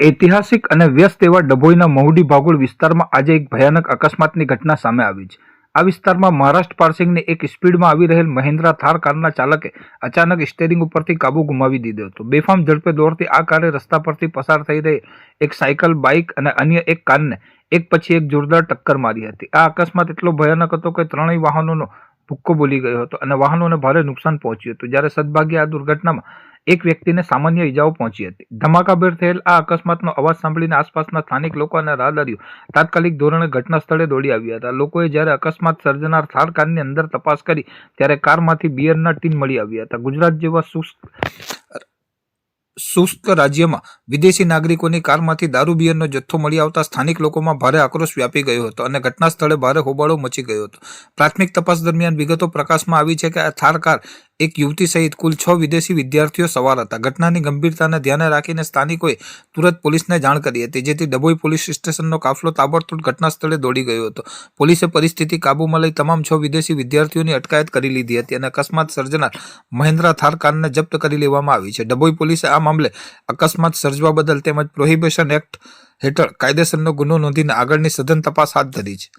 ઐતિહાસિક અને વ્યસ્ત એવા ડભોઈના મહુડી ભાગોળ વિસ્તારમાં આજે એક ભયાનક અકસ્માતની ઘટના સામે આવી છે. આ વિસ્તારમાં મહારાષ્ટ્ર પાર્સિંગની એક સ્પીડમાં આવી રહેલ મહિન્દ્રા થાર કારના ચાલકે અચાનક સ્ટીયરિંગ ઉપરથી કાબુ ગુમાવી દીધો હતો. બેફામ ઝડપે દોડતી આ કારે રસ્તા પરથી પસાર થઈ રહી એક સાયકલ, બાઇક અને અન્ય એક કારને એક પછી એક જોરદાર ટક્કર મારી હતી. આ અકસ્માત એટલો ભયાનક હતો કે ત્રણેય વાહનોનો ભૂક્કો બોલી ગયો હતો અને વાહનોને ભારે નુકસાન પહોંચ્યું હતું. જ્યારે સદભાગ્યે આ દુર્ઘટનામાં એક વ્યક્તિને સામાન્ય ઈજાઓ પહોંચી હતી. ધમાકાભેર થયેલ આ અકસ્માતનો અવાજ સાંભળીને આસપાસના સ્થાનિક લોકો અને રાહદારીઓ તાત્કાલિક ધોરણે ઘટના સ્થળે દોડી આવ્યા હતા. લોકોએ જ્યારે અકસ્માત સર્જનાર થાર કારની અંદર તપાસ કરી ત્યારે કારમાંથી બિયરના ટીન મળી આવ્યા હતા. ગુજરાત જેવા શુષ્ક રાજ્યમાં વિદેશી નાગરિકોની કારમાંથી દારૂ બિયરનો જથ્થો મળી આવતા સ્થાનિક લોકોમાં ભારે આક્રોશ વ્યાપી ગયો હતો અને ઘટના સ્થળે ભારે હોબાળો મચી ગયો હતો. પ્રાથમિક તપાસ દરમિયાન વિગતો પ્રકાશમાં આવી છે કે આ થાર કાર એક યુવતી સહિત કુલ 6 વિદેશી વિદ્યાર્થીઓ સવાર હતા. ઘટનાની ગંભીરતાને ધ્યાને રાખીને સ્થાનિકોએ તુરંત પોલીસને જાણ કરી હતી, જેથી ડભોઈ પોલીસ સ્ટેશનનો કાફલો તાબડતોડ ઘટના સ્થળે દોડી ગયો હતો. પોલીસે પરિસ્થિતિ કાબૂમાં લઈ તમામ 6 વિદેશી વિદ્યાર્થીઓની અટકાયત કરી લીધી હતી અને અકસ્માત સર્જનાર મહિન્દ્રા થાર કારને જપ્ત કરી લેવામાં આવી છે. ડભોઈ પોલીસે આ મામલે અકસ્માત સર્જવા બદલ તેમજ પ્રોહિબિશન એક્ટ હેઠળ કાયદેસરનો ગુનો નોંધીને આગળની સઘન તપાસ હાથ ધરી છે.